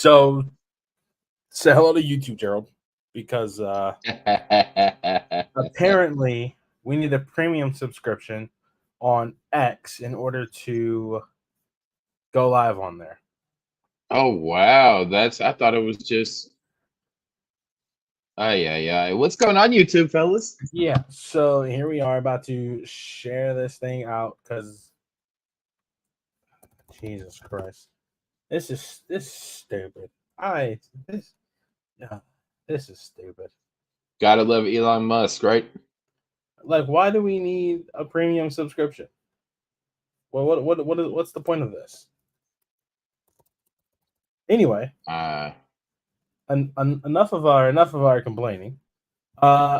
So say hello to YouTube, Gerald, because apparently we need a premium subscription on X in order to go live on there. Oh wow, I thought it was just yeah. What's going on, YouTube fellas? Yeah, so here we are about to share this thing out because Jesus Christ, this is stupid. I this yeah, this is stupid. Gotta love Elon Musk, right? Like, why do we need a premium subscription? Well, what's the point of this? Anyway, Uh enough of our complaining. Uh,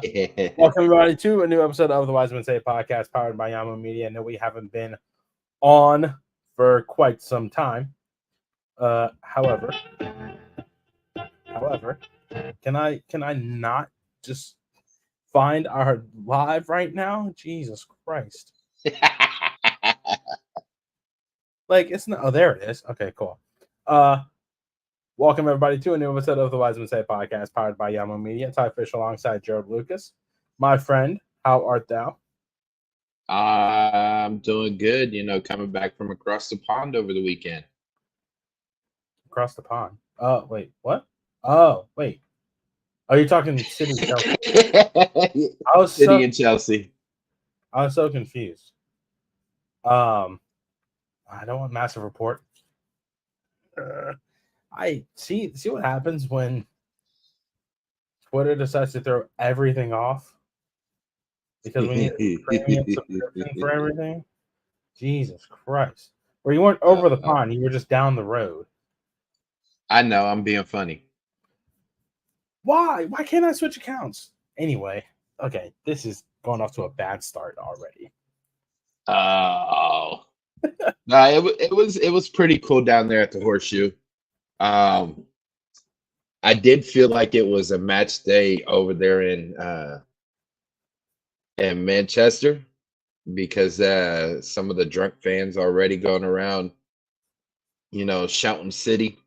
Welcome everybody to a new episode of the Wisemen Say podcast, powered by Yama Media. I know we haven't been on for quite some time. However, can I not just find our live right now? Jesus Christ! Like, it's not. Oh, there it is. Okay, cool. Welcome everybody to a new episode of the Wiseman Say podcast, powered by Yama Media. Ty Fisher alongside Jerald Lucas. My friend, how art thou? I'm doing good, coming back from across the pond over the weekend. Across the pond. Oh, wait, what? Oh, wait. Oh, you're talking City Chelsea. City and Chelsea. I was so confused. I don't want massive report. I see what happens when Twitter decides to throw everything off because we need a premium subscription for everything. Jesus Christ. Where you weren't over the pond, you were just down the road. I know, I'm being funny. Why? Why can't I switch accounts? Anyway, okay, this is going off to a bad start already. Oh. No, it was pretty cool down there at the Horseshoe. I did feel like it was a match day over there in Manchester because some of the drunk fans already going around, shouting City,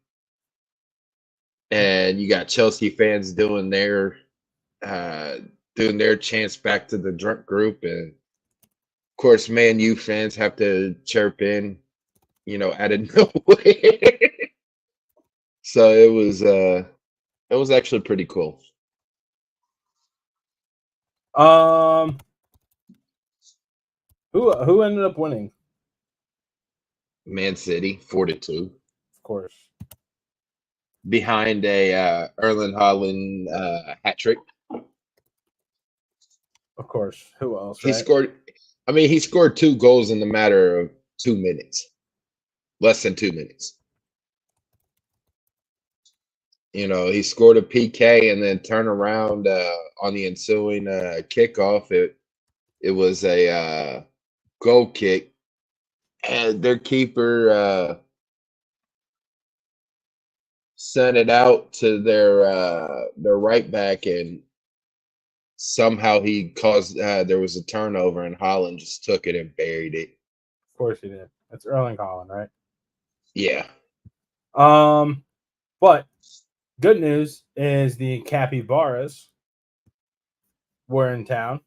and you got Chelsea fans doing their chants back to the drunk group, and of course, Man U fans have to chirp in, out of nowhere. So it was actually pretty cool. Who ended up winning? Man City 4-2. Of course. Behind a Erling Haaland hat trick. Of course. Who else? He scored. I mean, he scored 2 goals in the matter of 2 minutes, less than 2 minutes. He scored a PK and then turned around on the ensuing kickoff. It was a goal kick, and their keeper sent it out to their right back, and somehow he caused there was a turnover, and Haaland just took it and buried it. Of course he did. That's Erling Haaland, right? Yeah. But good news is the Capybaras were in town.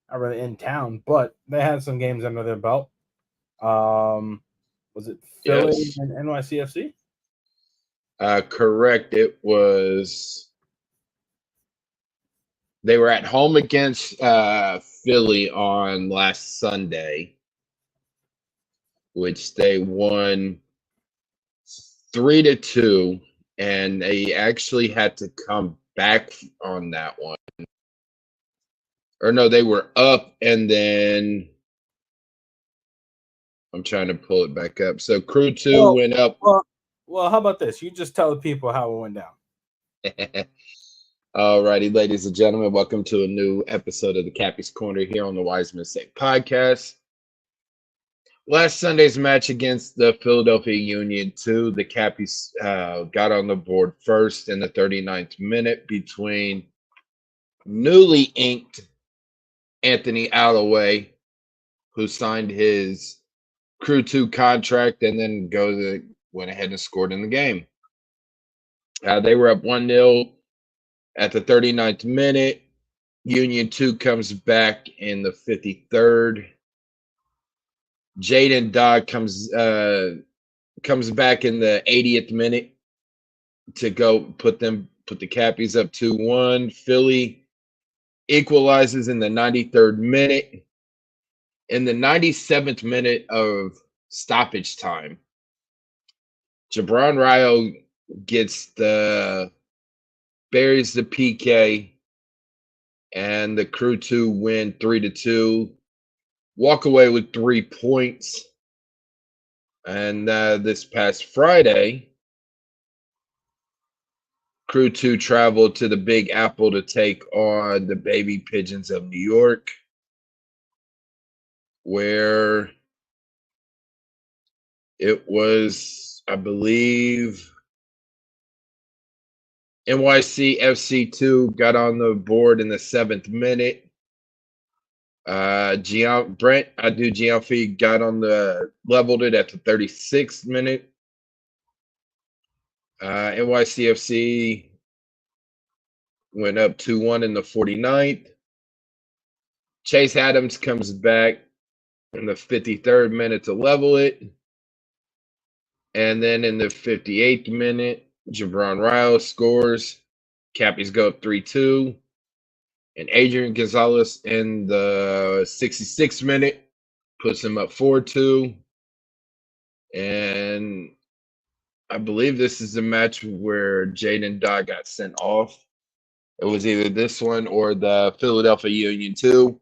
Not really in town, but they had some games under their belt. Was it Philly and NYCFC? Correct. It was. They were at home against Philly on last Sunday, which they won 3-2, and they actually had to come back on that one. Or no, they were up, and then I'm trying to pull it back up. So Crew 2 went up. Well, how about this? You just tell the people how it went down. All righty, ladies and gentlemen, welcome to a new episode of the Cappy's Corner here on the Wiseman Say podcast. Last Sunday's match against the Philadelphia Union 2, the Cappies got on the board first in the 39th minute between newly inked Anthony Alloway, who signed his Crew 2 contract and then went ahead and scored in the game. They were up 1-0 at the 39th minute. Union 2 comes back in the 53rd. Jaden Dodd comes back in the 80th minute to go put the Cappies up 2-1. Philly equalizes in the 93rd minute. In the 97th minute of stoppage time, Jabron Ryo buries the PK, and the Crew 2 win 3-2. Walk away with 3 points. And this past Friday, Crew 2 traveled to the Big Apple to take on the Baby Pigeons of New York, where it was, I believe, NYC FC2 got on the board in the 7th minute. Brent Gianfi leveled it at the 36th minute. NYCFC went up 2-1 in the 49th. Chase Adams comes back in the 53rd minute to level it. And then in the 58th minute, Jabron Ryo scores. Cappies go up 3-2. And Adrian Gonzalez in the 66th minute puts him up 4-2. And I believe this is the match where Jaden Dodd got sent off. It was either this one or the Philadelphia Union 2.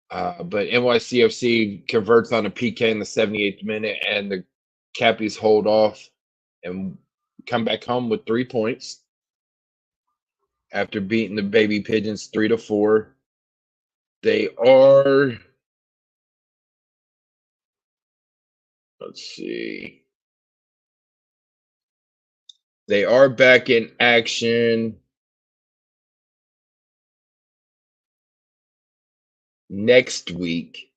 But NYCFC converts on a PK in the 78th minute, and the Cappies hold off and come back home with 3 points after beating the Baby Pigeons 3-4. They are, let's see, they are back in action next week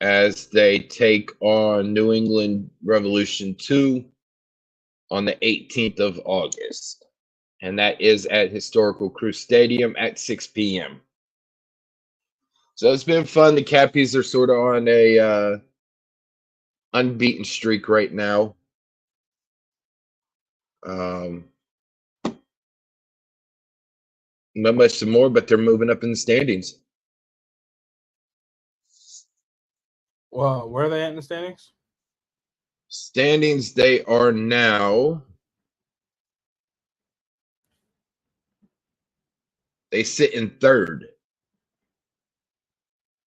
as they take on New England Revolution 2 on the 18th of August. And that is at Historical Crew Stadium at 6 p.m. So it's been fun. The Cappies are sort of on a unbeaten streak right now. Not much more, but they're moving up in the standings. Well, where are they at in the standings? Standings, they are now. They sit in 3rd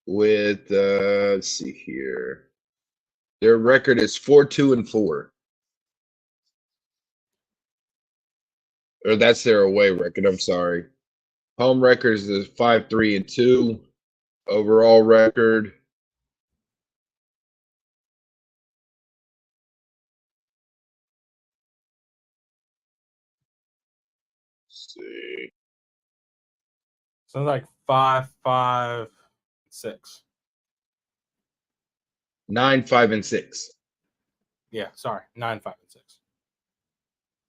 with, let's see here. Their record is 4-2-4. Or that's their away record. I'm sorry. Home record is 5-3-2. Overall record. Let's see. Sounds like 5-5-6. 9-5-6. Yeah, sorry, 9-5-6.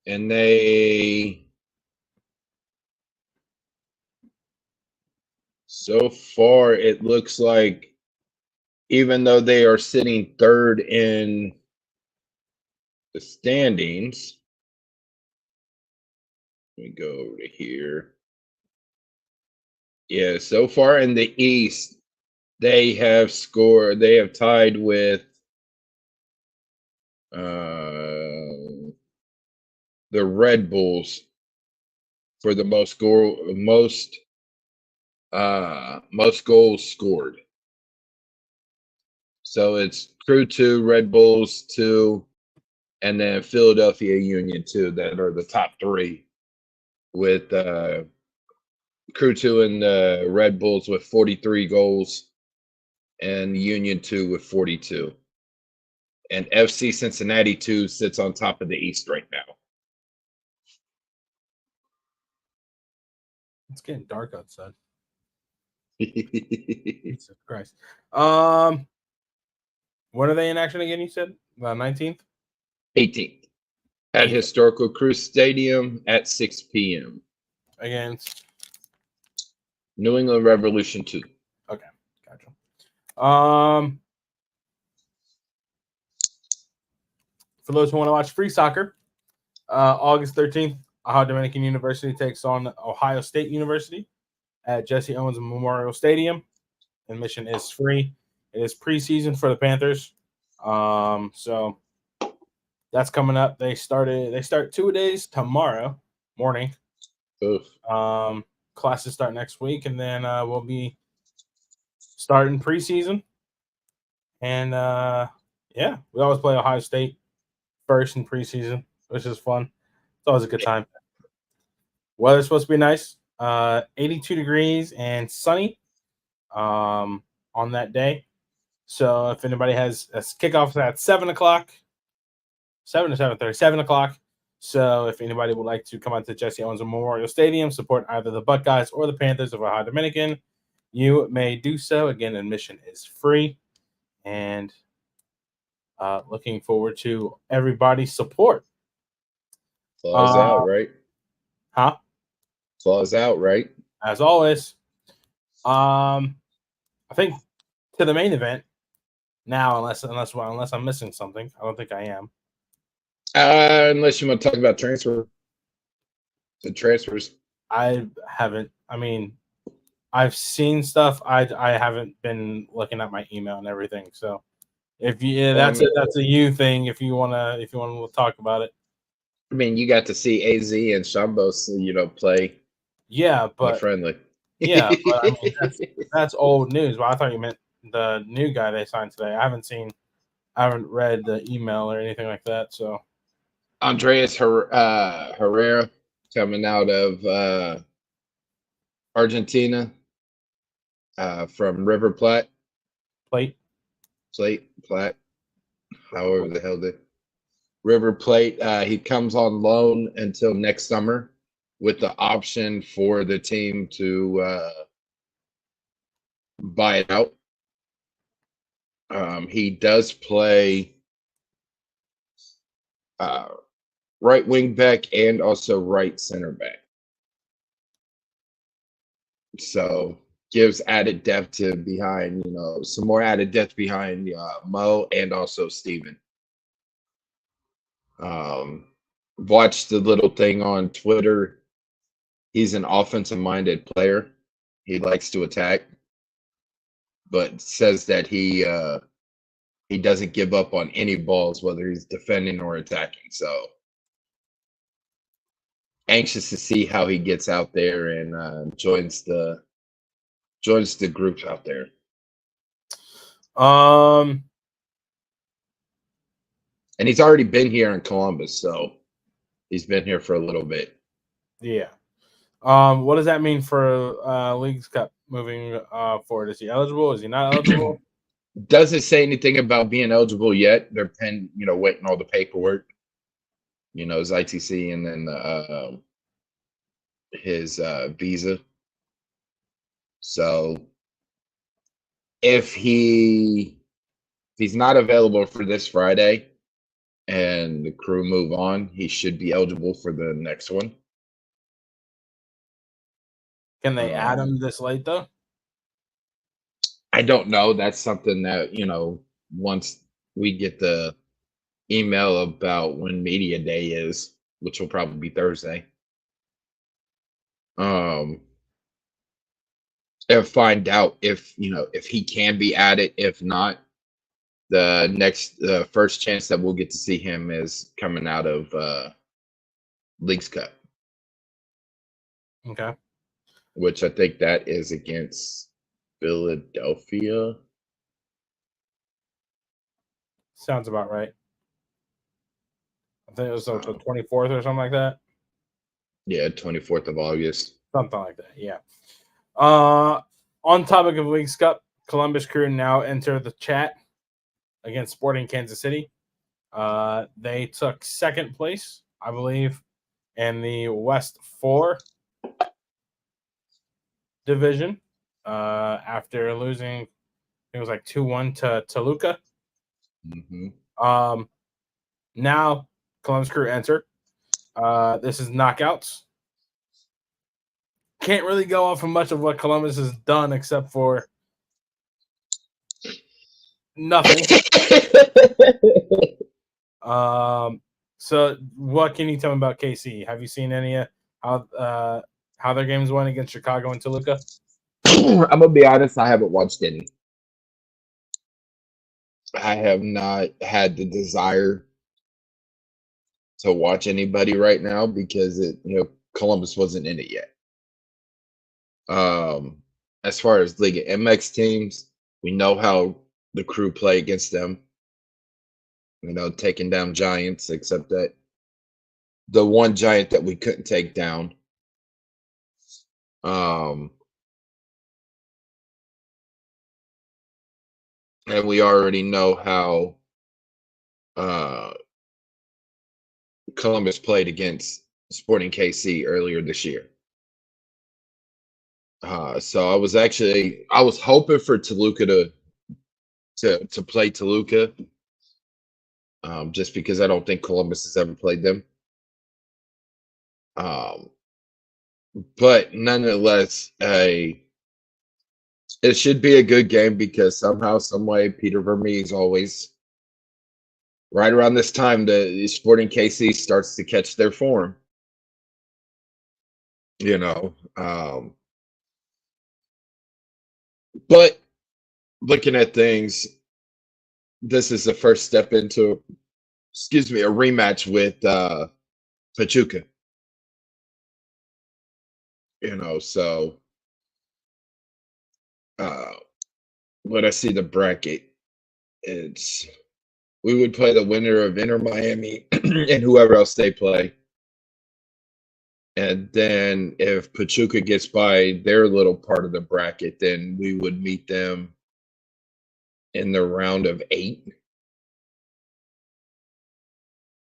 And they, so far, it looks like, even though they are sitting 3rd in the standings, let me go over to here. Yeah, so far in the East, they have tied with the Red Bulls for the most goals scored. So it's Crew 2, Red Bulls 2, and then Philadelphia Union 2 that are the top 3, with Crew 2 and the Red Bulls with 43 goals and Union 2 with 42. And FC Cincinnati 2 sits on top of the East right now. It's getting dark outside. Jesus Christ. When are they in action again? You said 19th, 18th. At Historical Cruise Stadium at 6 p.m. Against New England Revolution 2. Okay, gotcha. For those who want to watch free soccer, August 13th, Ohio Dominican University takes on Ohio State University at Jesse Owens Memorial Stadium. Admission is free. It is preseason for the Panthers. So that's coming up. They start 2 days tomorrow morning. Oof. Classes start next week, and then we'll be starting preseason. And yeah, we always play Ohio State first in preseason, which is fun. It's always a good time. Weather's supposed to be nice. 82 degrees and sunny on that day. So if anybody has kickoff at 7 o'clock, 7 to 7:30, 7 o'clock. So if anybody would like to come out to Jesse Owens Memorial Stadium, support either the Buckeyes or the Panthers of Ohio Dominican, you may do so. Again, admission is free. And looking forward to everybody's support. Claws out, right? Huh? Claws out, right? As always. I think to the main event now, unless I'm missing something. I don't think I am. Unless you want to talk about the transfers. I haven't. I mean, I've seen stuff. I haven't been looking at my email and everything. So if you that's a you thing. If you wanna talk about it. I mean, you got to see AZ and Shambos, play. Yeah, but friendly. Yeah, but I mean that's old news. But I thought you meant the new guy they signed today. I haven't read the email or anything like that. So Andreas Herrera coming out of Argentina from River Plate, however the hell they River Plate. He comes on loan until next summer with the option for the team to buy it out. He does play right wing back and also right center back. So gives added depth to behind, some more added depth behind Mo and also Steven. Watched the little thing on Twitter. He's an offensive minded player. He likes to attack, but says that he doesn't give up on any balls, whether he's defending or attacking. So anxious to see how he gets out there and joins the group out there. And he's already been here in Columbus, so he's been here for a little bit. Yeah. What does that mean for Leagues Cup moving forward? Is he eligible? Is he not eligible? Doesn't say anything about being eligible yet. They're waiting all the paperwork. His ITC and then his visa. So if he's not available for this Friday and the crew move on, he should be eligible for the next one. Can they add him this late though? I don't know. That's something that, once we get the email about when media day is, which will probably be Thursday. And find out if he can be added. If not, the first chance that we'll get to see him is coming out of Leagues Cup. Okay. Which I think that is against Philadelphia. Sounds about right. I think it was the 24th or something like that. Yeah, 24th of August. Something like that, yeah. On topic of Leagues Cup, Columbus Crew now enter the chat against Sporting Kansas City. They took second place, I believe, in the West 4 division after losing, it was like 2-1 to Toluca. Mm-hmm. Now Columbus Crew entered. This is knockouts. Can't really go off of much of what Columbus has done except for nothing. So what can you tell me about KC? Have you seen any of how their games went against Chicago and Toluca? I'm gonna be honest, I haven't watched any. I have not had the desire to watch anybody right now because Columbus wasn't in it yet. As far as Liga MX teams, we know how the Crew play against them. Taking down giants, except that the one giant that we couldn't take down. And we already know how Columbus played against Sporting KC earlier this year. So I was hoping for Toluca to play Toluca, just because I don't think Columbus has ever played them. But nonetheless, it should be a good game because somehow, some way, Peter Vermees always right around this time the Sporting KC starts to catch their form. But looking at things, this is the first step into, a rematch with Pachuca. So when I see the bracket, we would play the winner of Inter Miami and whoever else they play. And then if Pachuca gets by their little part of the bracket, then we would meet them in the round of 8.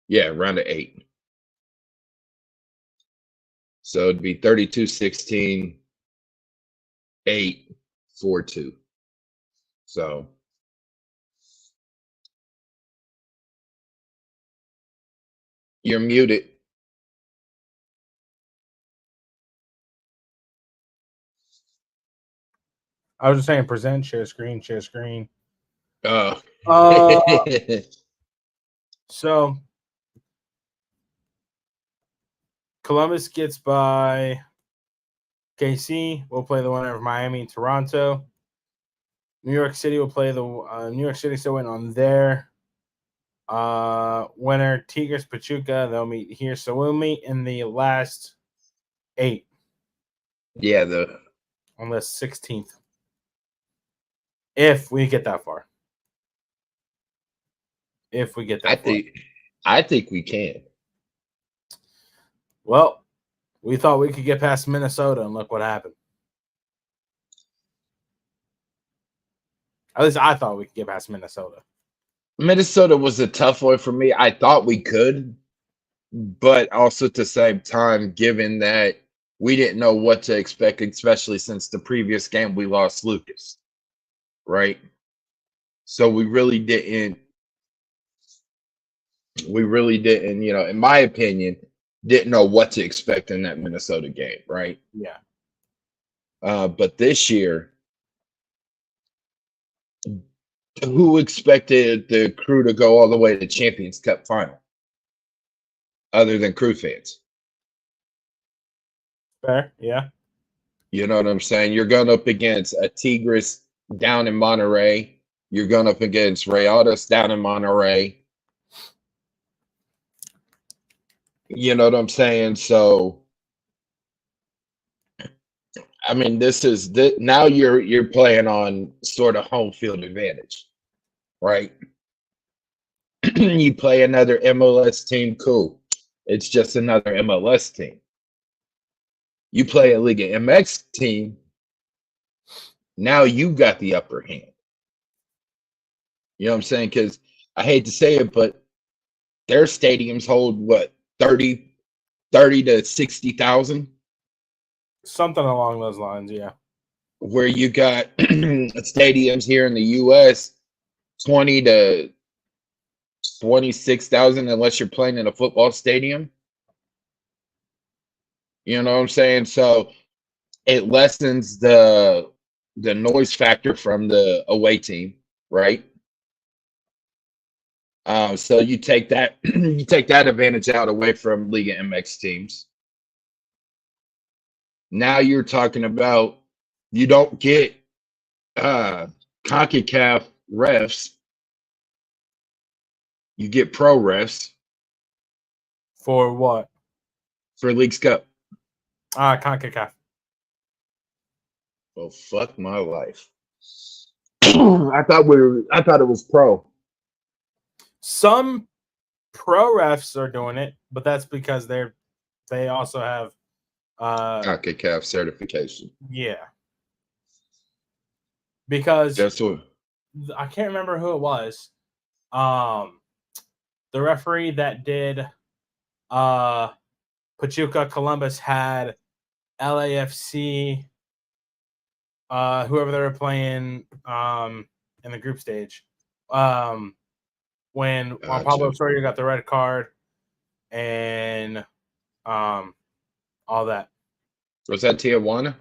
Yeah, round of 8. So it'd be 32-16, 8, 4-2. So you're muted. I was just saying, present, share screen. So Columbus gets by KC. We'll play the winner of Miami and Toronto. New York City will play the New York City still win on their winner, Tigres Pachuca. They'll meet here. So we'll meet in the last 8. Yeah, on the 16th. If we get that far. If we get that far. I think we can. Well, we thought we could get past Minnesota, and look what happened. At least I thought we could get past Minnesota. Minnesota was a tough one for me. I thought we could, but also at the same time, given that we didn't know what to expect, especially since the previous game we lost Lucas, right? So we really didn't, in my opinion, didn't know what to expect in that Minnesota game, right? Yeah. But this year, who expected the Crew to go all the way to the Champions Cup final, other than Crew fans? Fair, yeah. You know what I'm saying? You're going up against a Tigres down in Monterrey. You're going up against Rayadas down in Monterrey. You know what I'm saying? So, I mean, now you're playing on sort of home field advantage, right? You play another MLS team, cool. It's just another MLS team. You play a Liga MX team, now you got the upper hand. You know what I'm saying? Because I hate to say it, but their stadiums hold what, 30 to 60,000? Something along those lines, yeah. Where you got stadiums here in the U.S., 20 to 26,000 unless you're playing in a football stadium. You know what I'm saying? So it lessens the noise factor from the away team, right? So you take that you take that advantage out away from Liga MX teams. Now you're talking about you don't get CONCACAF refs, you get pro refs For what? for Leagues Cup. CONCACAF. Well, fuck my life. I thought it was pro. Some pro refs are doing it, but that's because they also have CONCACAF certification. yeah. Because That's what. I can't remember who it was. The referee that did Pachuca Columbus had LAFC, whoever they were playing in the group stage. When Juan Pablo Osorio got the red card and all that. Was that Tijuana?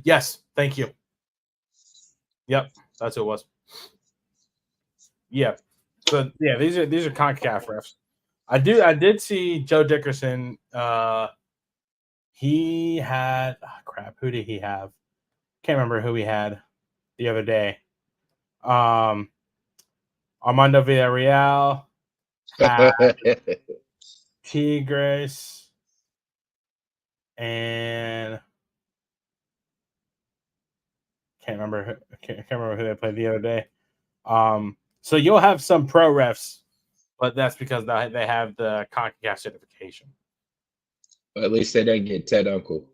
Yes, thank you. Yep, that's who it was. Yeah. So yeah, these are CONCACAF refs. I did see Joe Dickerson. He had who did he have? Can't remember who he had the other day. Armando Villarreal had Tigres and can't remember who they played the other day. So you'll have some pro refs, but that's because they have the CONCACAF certification. At least they didn't get Ted Uncle.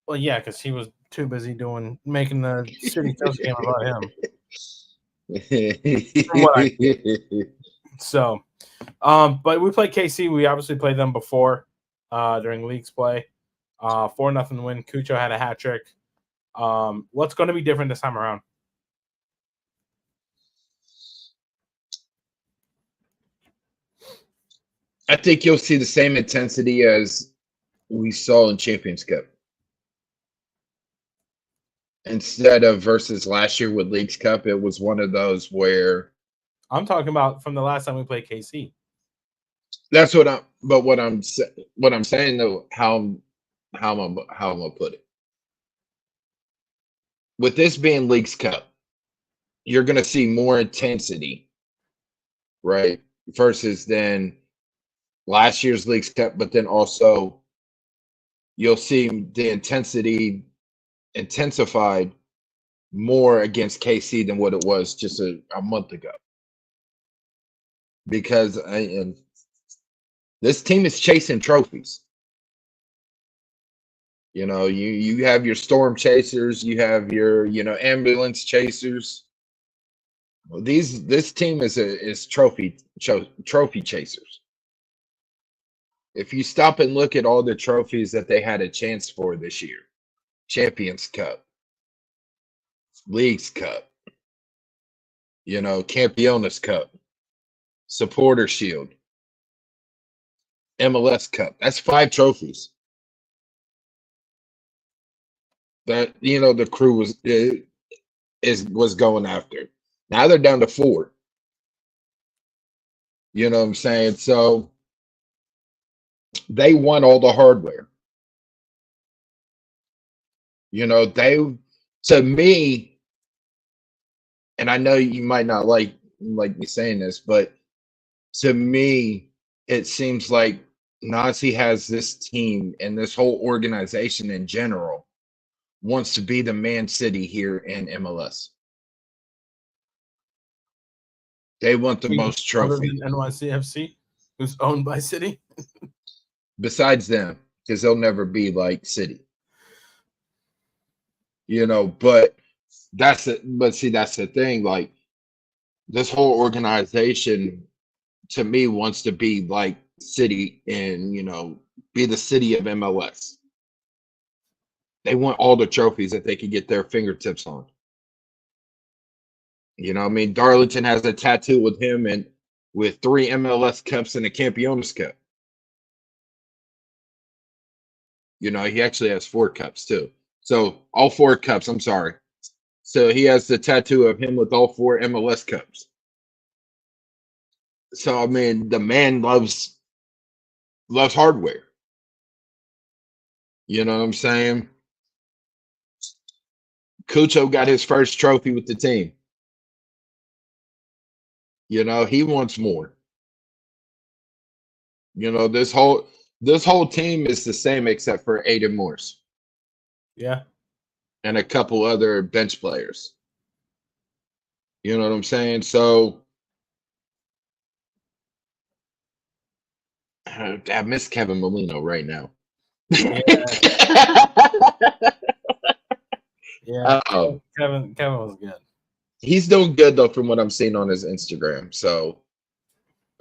Well, yeah, because he was too busy making the City Toast game about him. So, but we played KC. We obviously played them before during leagues play. 4-0 win. Cucho had a hat trick. What's going to be different this time around? I think you'll see the same intensity as we saw in Champions Cup. Instead of versus last year with Leagues Cup, it was one of those where I'm talking about from the last time we played KC. That's what I'm. But what I'm saying though, how I'm gonna put it. With this being Leagues Cup, you're gonna see more intensity, right? Versus than last year's Leagues Cup, but then also you'll see the intensity intensified more against KC than what it was just a month ago. Because this team is chasing trophies. You know, you have your storm chasers, you have your ambulance chasers. Well, this team is trophy chasers. If you stop and look at all the trophies that they had a chance for this year, Champions Cup, Leagues Cup, Campeones Cup, Supporter Shield, MLS Cup. That's 5 trophies that the crew was going after. Now they're down to 4. You know what I'm saying? So they want all the hardware. To me, and I know you might not like me saying this, but to me, it seems like Nazi has this team and this whole organization in general wants to be the Man City here in MLS. They want the most trophies. NYCFC, who's owned by City. Besides them, because they'll never be like City. But that's it. But see, that's the thing. Like, this whole organization, to me, wants to be like City and be the city of MLS. They want all the trophies that they could get their fingertips on. You know, I mean, Darlington has a tattoo with him and with 3 MLS Cups and a Campeones Cup. You know, he actually has 4 cups too. So all 4 cups, I'm sorry. So he has the tattoo of him with all 4 MLS Cups. So I mean, the man loves hardware. You know what I'm saying? Cucho got his first trophy with the team. You know, he wants more. You know, this whole team is the same except for Aiden Morse. Yeah. And a couple other bench players. You know what I'm saying? So I miss Kevin Molino right now. Yeah. Yeah. Kevin was good. He's doing good though, from what I'm seeing on his Instagram. So,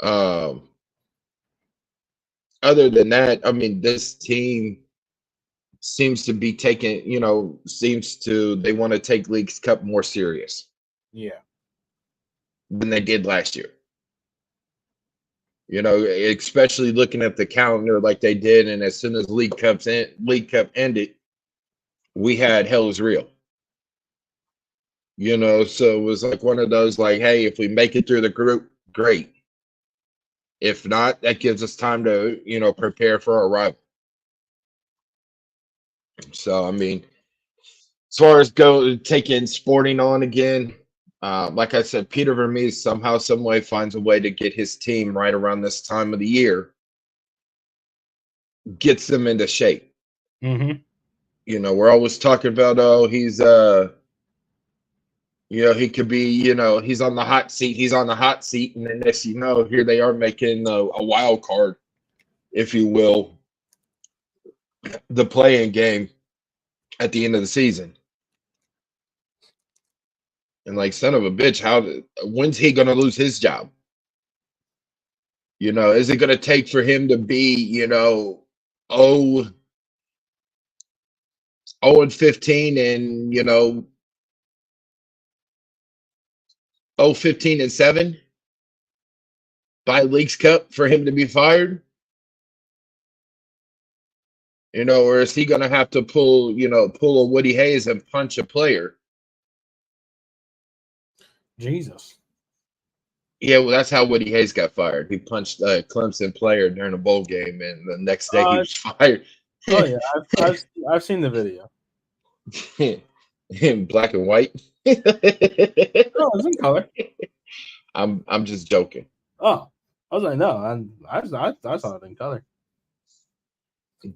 other than that, I mean, this team seems to be taking, they want to take Leagues Cup more serious. Yeah. Than they did last year. You know, especially looking at the calendar like they did, and as soon as League Cup ended, we had Hell is Real. You know, so it was like one of those like, hey, if we make it through the group, great. If not, that gives us time to, prepare for our rival. So I mean, as far as taking Sporting on again, like I said, Peter Vermees somehow, some way finds a way to get his team right around this time of the year, gets them into shape. Mm-hmm. You know, we're always talking about, he's he could be, he's on the hot seat, and then next here they are making a wild card, if you will, the playing game at the end of the season. And like, son of a bitch, when's he gonna lose his job? You know, is it gonna take for him to be, 0-15 and 0-15-7 by Leagues Cup for him to be fired? You know, or is he gonna have to pull a Woody Hayes and punch a player? Jesus. Yeah, well, that's how Woody Hayes got fired. He punched a Clemson player during a bowl game, and the next day he was fired. Oh yeah, I've seen the video. In black and white. Oh, it's in color. I'm just joking. Oh, I was like, no, I saw it in color.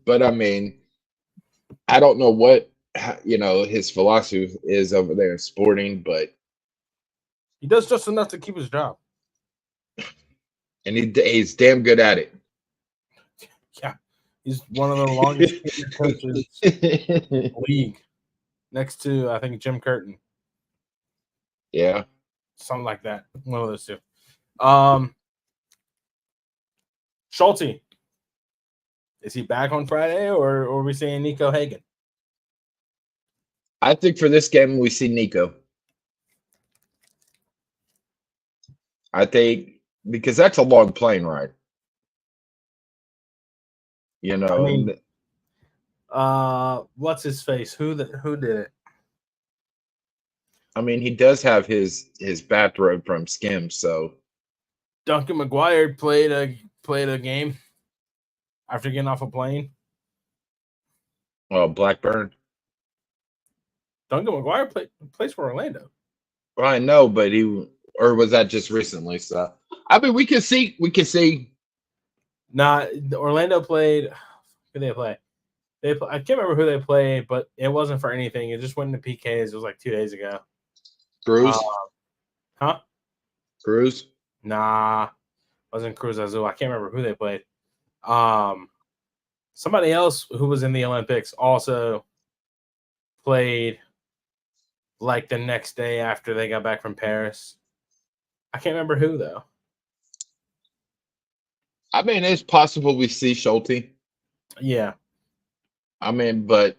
But I mean, I don't know what his philosophy is over there in Sporting, but he does just enough to keep his job. And he's damn good at it. Yeah, he's one of the longest coaches in the league, next to I think Jim Curtin. Yeah, something like that. One of those two. Schulte, is he back on Friday, or are we seeing Nico Hagen? I think for this game we see Nico. I think because that's a long plane ride. You know, I mean, what's his face? Who did it? I mean, he does have his bathrobe from Skim, so Duncan McGuire played a game after getting off a plane. Well, Blackburn. Duncan McGuire plays for Orlando. Well, I know, but or was that just recently? So I mean, we can see. Nah, Orlando played. Who did they play? I can't remember who they played, but it wasn't for anything. It just went into PKs. It was like 2 days ago. Cruz? Huh? Cruz? Nah, wasn't Cruz Azul. I can't remember who they played. Somebody else who was in the Olympics also played like the next day after they got back from Paris. I can't remember who though. I mean, it's possible we see Schulte. Yeah. I mean, but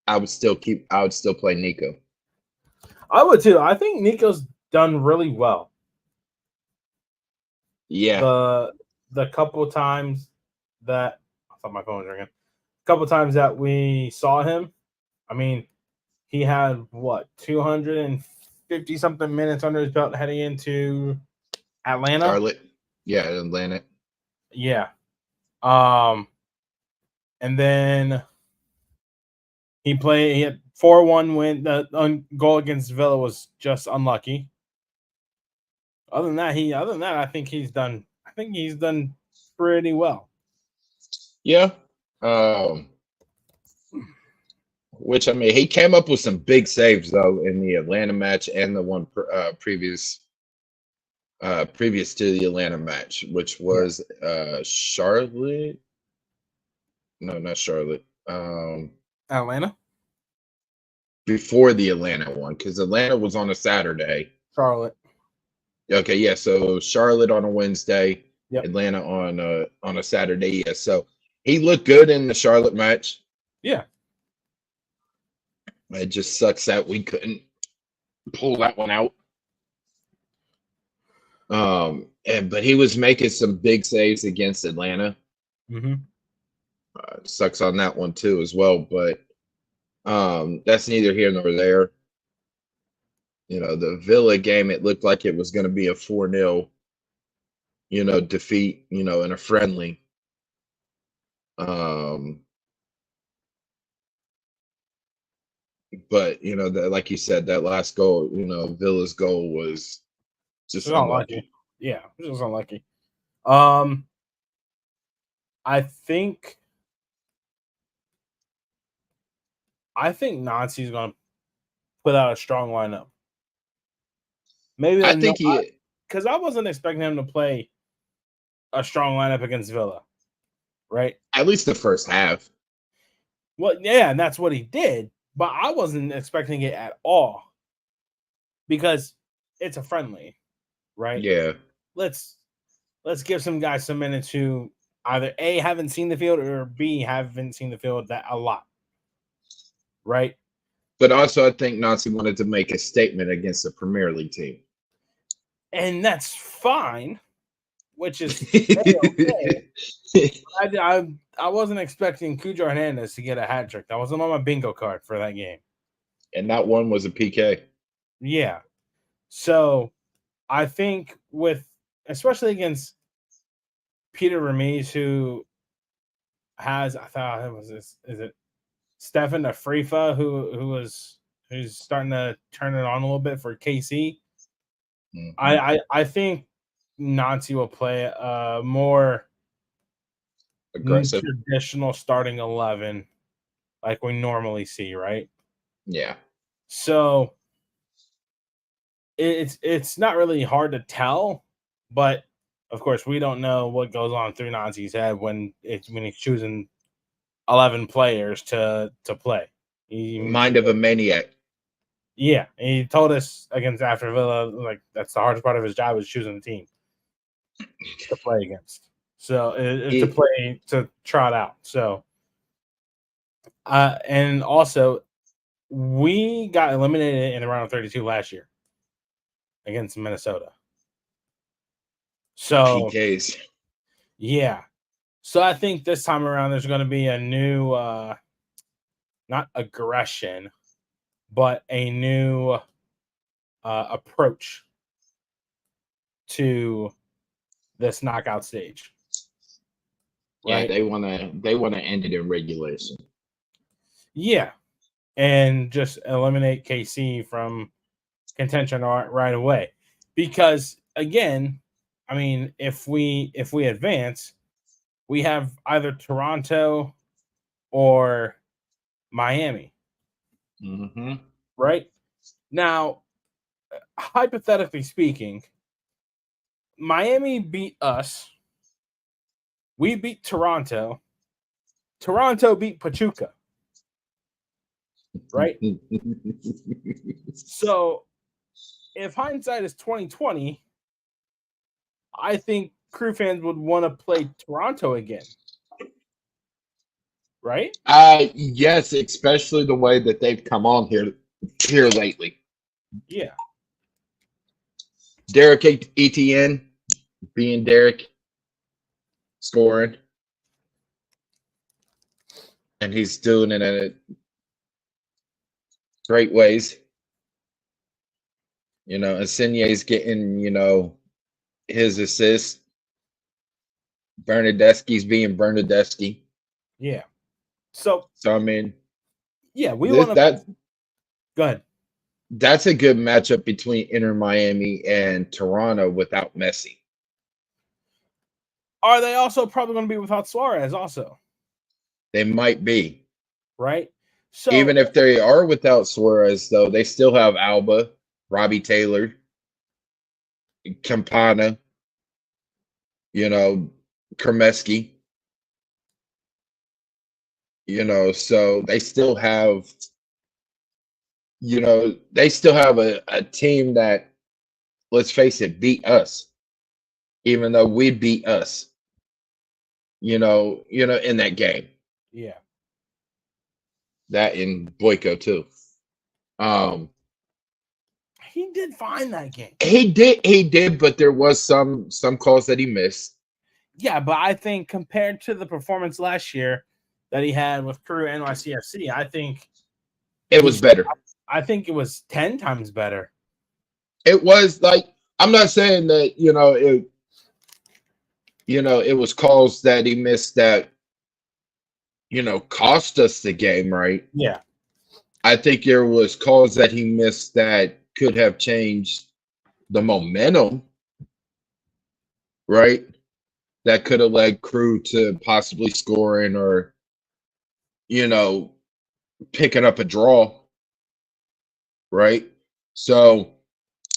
I would still play Nico. I would too. I think Nico's done really well. Yeah. The couple times that I thought my phone was ringing. A couple times that we saw him, I mean, he had what 250 something minutes under his belt heading into Atlanta. Charlotte. Yeah, Atlanta. Yeah. And then he had 4-1 win. The goal against Villa was just unlucky. Other than that, I think he's done pretty well. Yeah. Which, I mean, he came up with some big saves though in the Atlanta match and the one previous to the Atlanta match, which was Charlotte. No, not Charlotte. Atlanta. Before the Atlanta one, because Atlanta was on a Saturday. Charlotte. Okay, yeah. So Charlotte on a Wednesday, yep. Atlanta on a Saturday. Yeah. So he looked good in the Charlotte match. Yeah. It just sucks that we couldn't pull that one out. But he was making some big saves against Atlanta. Mm-hmm. Sucks on that one too as well, but that's neither here nor there. You know, the Villa game, it looked like it was going to be a 4-0, defeat, in a friendly. But like you said, that last goal, Villa's goal was just unlucky. Yeah, just unlucky. I think Nancy's gonna put out a strong lineup. Maybe I think because I wasn't expecting him to play a strong lineup against Villa, right? At least the first half. Well, yeah, and that's what he did. But I wasn't expecting it at all because it's a friendly, right? Yeah. Let's give some guys some minutes who either A, haven't seen the field, or B, haven't seen the field that a lot, right? But also, I think Nancy wanted to make a statement against the Premier League team. And that's fine, which is okay. I wasn't expecting Cujo Hernandez to get a hat trick. That wasn't on my bingo card for that game. And that one was a PK. Yeah. So I think especially against Peter Ramirez, who has, I thought it was is it Stefan Afrifa who's starting to turn it on a little bit for KC. Mm-hmm. I think Nancy will play a more aggressive traditional starting 11 like we normally see, right? Yeah. So it's not really hard to tell, but of course we don't know what goes on through Nancy's head when he's choosing 11 players to play. Mind of a maniac. Yeah, and he told us against after Villa, like that's the hardest part of his job is choosing the team to play against. So to trot out. So, and also we got eliminated in the round of 32 last year against Minnesota. So PKs. Yeah. So I think this time around there's going to be a new, not aggression, but a new approach to this knockout stage. Right? Yeah, they want to end it in regulation. Yeah, and just eliminate KC from contention right away, because again, I mean, if we advance, we have either Toronto or Miami. Mm-hmm. Right? Now, hypothetically speaking, Miami beat us. We beat Toronto. Toronto beat Pachuca. Right? So, if hindsight is 2020, I think Crew fans would want to play Toronto again. Right? Yes, especially the way that they've come on here lately. Yeah. Derek Etienne being Derek, scoring, and he's doing it in great ways. Insigne's getting, his assist. Bernadeschi's being Bernadeschi. Yeah. So So I mean, yeah, we this want to that go ahead. that's a good matchup between Inter Miami and Toronto without Messi. Are they also probably going to be without Suarez also? They might be. Right? So Even if they are without Suarez, though, they still have Alba, Robbie Taylor, Campana, Kremeski. So they still have a team that, let's face it, beat us, even though we beat us, in that game. yeah. That in Boyko too. He did fine that game. He did, but there was some calls that he missed. Yeah, but I think compared to the performance last year that he had with Crew NYCFC, I think It was better. I think it was 10 times better. It was like, I'm not saying that, it was calls that he missed that, cost us the game, right? Yeah. I think there was calls that he missed that could have changed the momentum, right? That could have led Crew to possibly scoring or, picking up a draw, right? So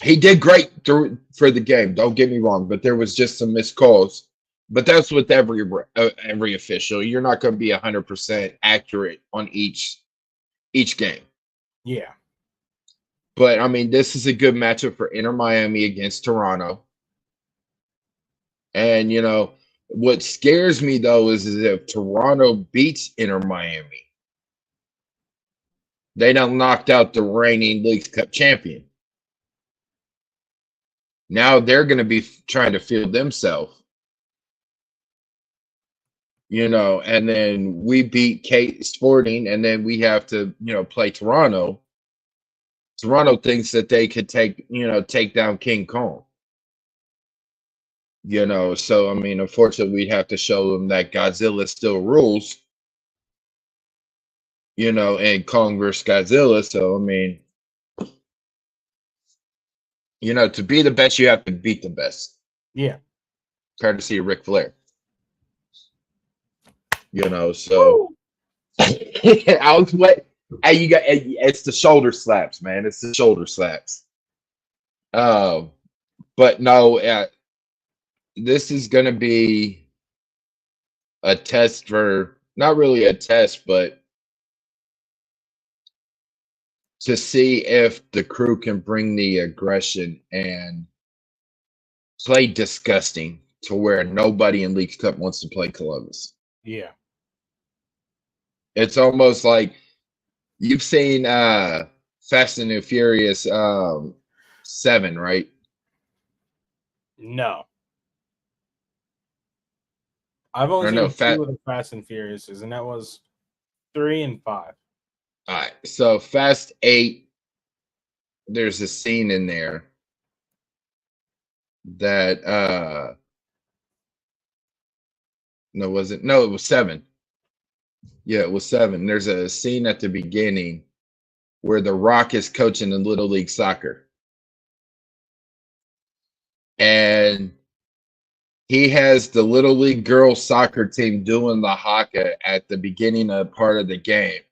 he did great for the game. Don't get me wrong, but there was just some missed calls. But that's with every official. You're not going to be 100% accurate on each game. Yeah. But I mean, this is a good matchup for Inter Miami against Toronto. And what scares me though is if Toronto beats Inter Miami, they done knocked out the reigning League Cup champion. Now they're going to be trying to field themselves. And then we beat Kate Sporting, and then we have to, play Toronto. Toronto thinks that they could take down King Kong. So I mean, unfortunately, we'd have to show them that Godzilla still rules. And Kong versus Godzilla. So I mean, to be the best, you have to beat the best. Yeah. Courtesy of Ric Flair. So I was what. Hey, it's the shoulder slaps, man. It's the shoulder slaps. But no, this is going to be a test for, not really a test, but to see if the Crew can bring the aggression and play disgusting to where nobody in Leagues Cup wants to play Columbus. Yeah. It's almost like you've seen Fast and the Furious 7, right? No. I've only seen 2 of the Fast and Furiouses, and that was 3 and 5. All right. So Fast 8, there's a scene in there that no, was it? No, it was 7. Yeah, it was 7. There's a scene at the beginning where The Rock is coaching in Little League Soccer. And he has the Little League girls soccer team doing the haka at the beginning of part of the game.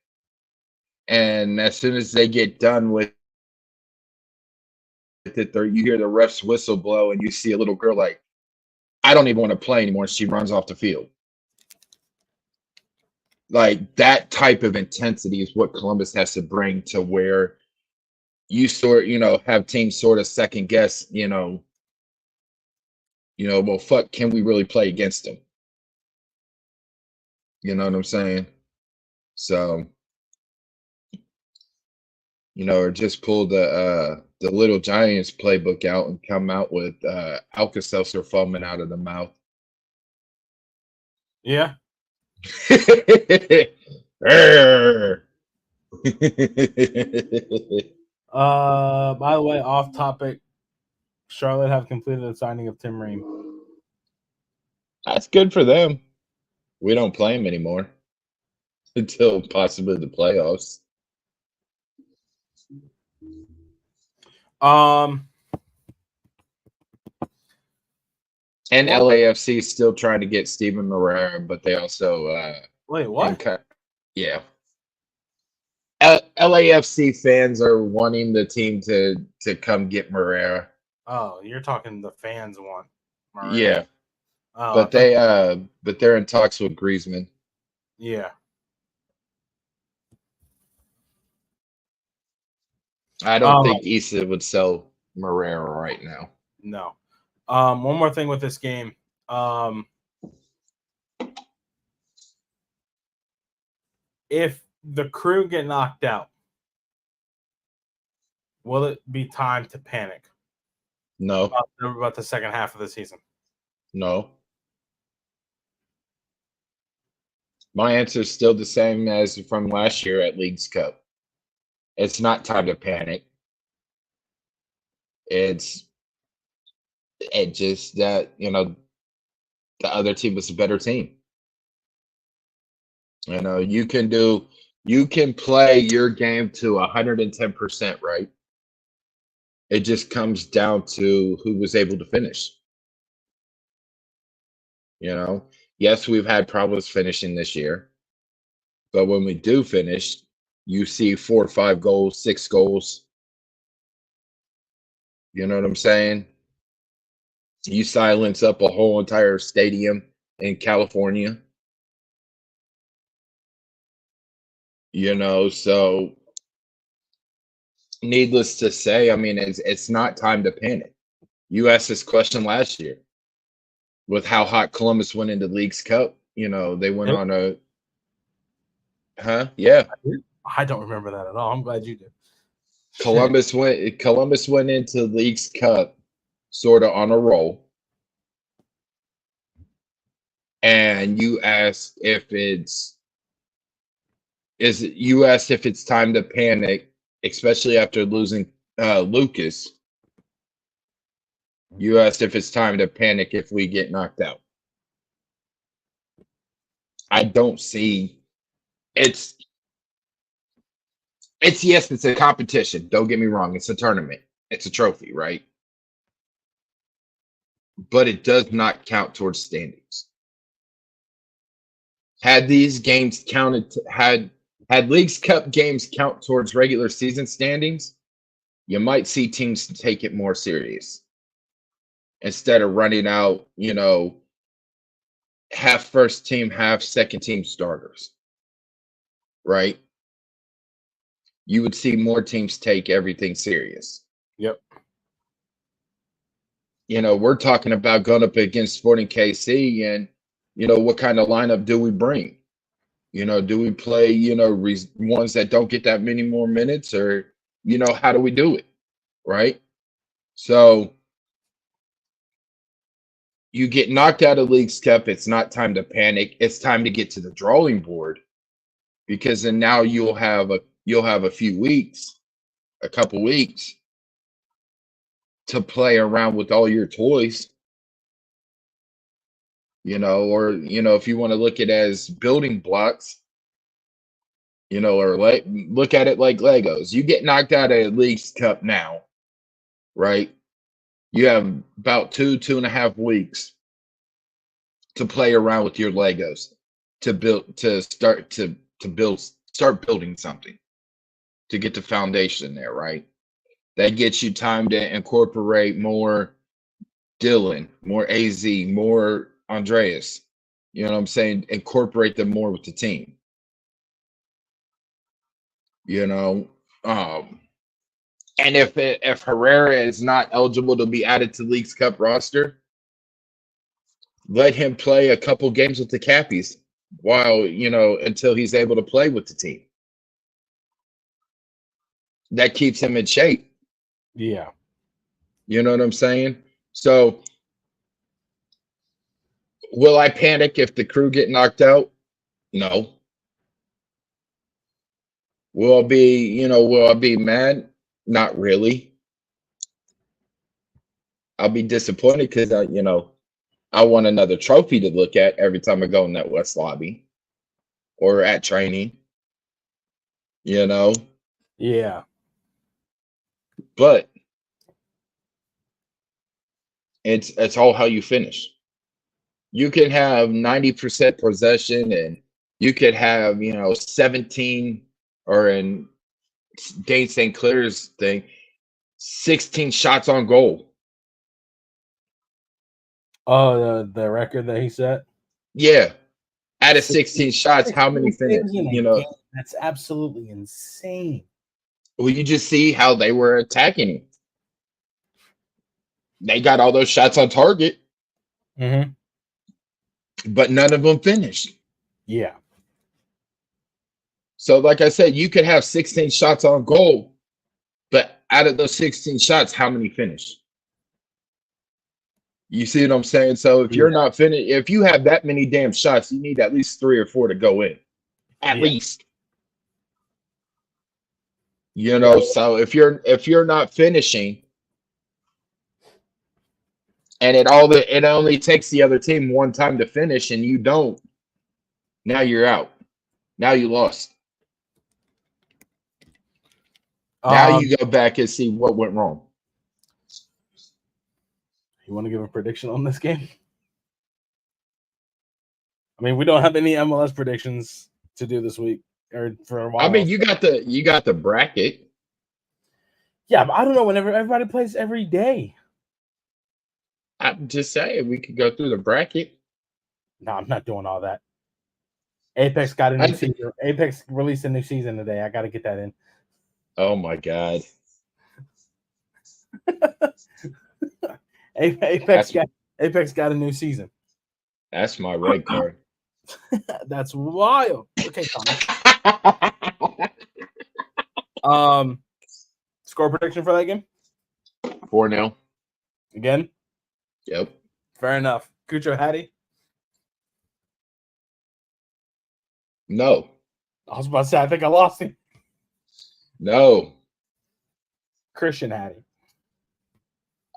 And as soon as they get done with it, you hear the ref's whistle blow and you see a little girl like, I don't even want to play anymore. She runs off the field. Like that type of intensity is what Columbus has to bring to where you have teams sort of second guess, well, fuck, can we really play against them? You know what I'm saying? So, or just pull the Little Giants playbook out and come out with Alka-Seltzer foaming out of the mouth. Yeah. By the way, off topic, Charlotte have completed the signing of Tim Ream. That's good for them. We don't play him anymore until possibly the playoffs. And LAFC is still trying to get Steven Moreira, but they also wait, what? Yeah. LAFC fans are wanting the team to come get Moreira. Oh, you're talking the fans want Moreira. Yeah. But they're in talks with Griezmann. Yeah. I don't think Issa would sell Moreira right now. No. One more thing with this game. If the Crew get knocked out, will it be time to panic? No. About the second half of the season? No. My answer is still the same as from last year at Leagues Cup. It's not time to panic. It just that, the other team was a better team. You can play your game to 110%, right? It just comes down to who was able to finish. Yes, we've had problems finishing this year, but when we do finish, you see 4 or 5 goals, 6 goals. You know what I'm saying? You silence up a whole entire stadium in California. So needless to say, I mean, it's not time to panic. You asked this question last year with how hot Columbus went into Leagues Cup. They went on a yeah. I don't remember that at all. I'm glad you did. Columbus went into Leagues Cup sort of on a roll. And you asked if it's time to panic, especially after losing Lucas. You asked if it's time to panic if we get knocked out. I don't see it's yes, it's a competition. Don't get me wrong. It's a tournament. It's a trophy, right? But it does not count towards standings. Had these games counted, had Leagues Cup games count towards regular season standings, you might see teams take it more serious instead of running out, half first team, half second team starters, right? You would see more teams take everything serious. Yep. We're talking about going up against Sporting KC and, what kind of lineup do we bring? Do we play, ones that don't get that many more minutes or, how do we do it? Right? So you get knocked out of Leagues Cup. It's not time to panic. It's time to get to the drawing board because then now you'll have a few weeks, a couple weeks to play around with all your toys. Or if you want to look at it as building blocks, or look at it like Legos. You get knocked out of Leagues Cup now, right? You have about 2.5 weeks to play around with your Legos start building something to get the foundation there, right? That gets you time to incorporate more Dylan, more AZ, more Andreas. You know what I'm saying? Incorporate them more with the team. And if Herrera is not eligible to be added to Leagues Cup roster, let him play a couple games with the Cappies while, until he's able to play with the team. that keeps him in shape. Yeah. You know what I'm saying? So will I panic if the crew get knocked out? No. Will I be mad? Not really. I'll be disappointed because I want another trophy to look at every time I go in that West lobby or at training, you know. Yeah. But it's all how you finish. You can have 90% possession and you could have, 17, or in Dane St. Clair's thing, 16 shots on goal. Oh, the record that he set. Yeah. Out of 16 shots, how many 16 finished? saves in a game. That's absolutely insane. Well, you just see how they were attacking him. They got all those shots on target, but none of them finished. Yeah. So, like I said, you could have 16 shots on goal, but out of those 16 shots, how many finished? You see what I'm saying? So if you're not finished, if you have that many damn shots, you need at least 3 or 4 to go in. At least. So if you're not finishing, and it only takes the other team one time to finish and you don't, now you're out. Now you lost. Now you go back and see what went wrong. You want to give a prediction on this game? I mean, we don't have any MLS predictions to do this week or for a while. I mean, you got the bracket. Yeah, but I don't know. Whenever everybody plays every day. I'm just saying we could go through the bracket. No, I'm not doing all that. Apex got a new season. Apex released a new season today. I got to get that in. Oh my god. Apex got a new season. That's my red card. That's wild. Okay, Tommy. Score prediction for that game? 4-0. Again? Yep. Fair enough. Cucho Hattie? No. I was about to say, I think I lost him. No. Christian Hattie.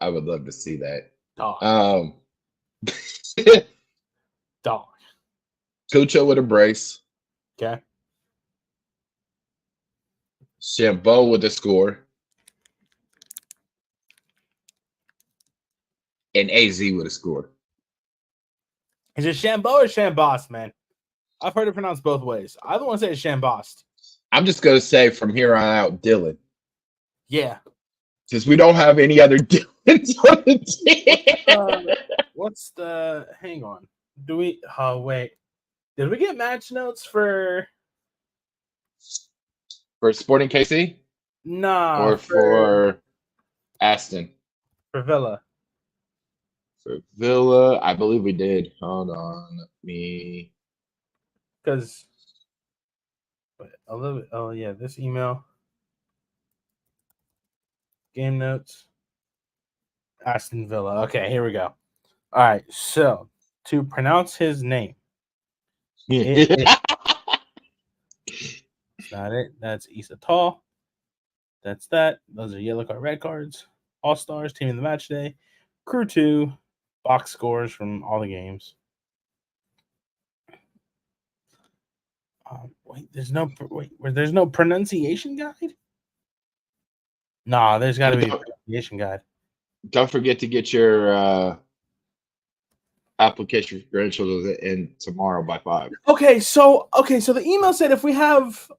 I would love to see that. Dog. Dog. Cucho with a brace. Okay. Shambo with a score. And AZ with a score. Is it Shambo or Shambost, man? I've heard it pronounced both ways. I don't want to say it's Shambost. I'm just going to say from here on out, Dylan. Yeah. Since we don't have any other Dylans on the team. What's the... Hang on. Do we... Oh, wait. Did we get match notes for... For Sporting KC? No. Or for Aston? For Villa. For Villa, I believe we did. Hold on. Me. Because... A little bit... Oh, yeah. This email... Game notes. Aston Villa. Okay, here we go. All right, so to pronounce his name. That's not it. That's Issa Tall. That's that. Those are yellow card, red cards. All stars, team of the match day. Crew 2. Box scores from all the games. There's no pronunciation guide? Nah, there's got to be a pronunciation guide. Don't forget to get your application for credentials in tomorrow by 5. Okay, so the email said if we have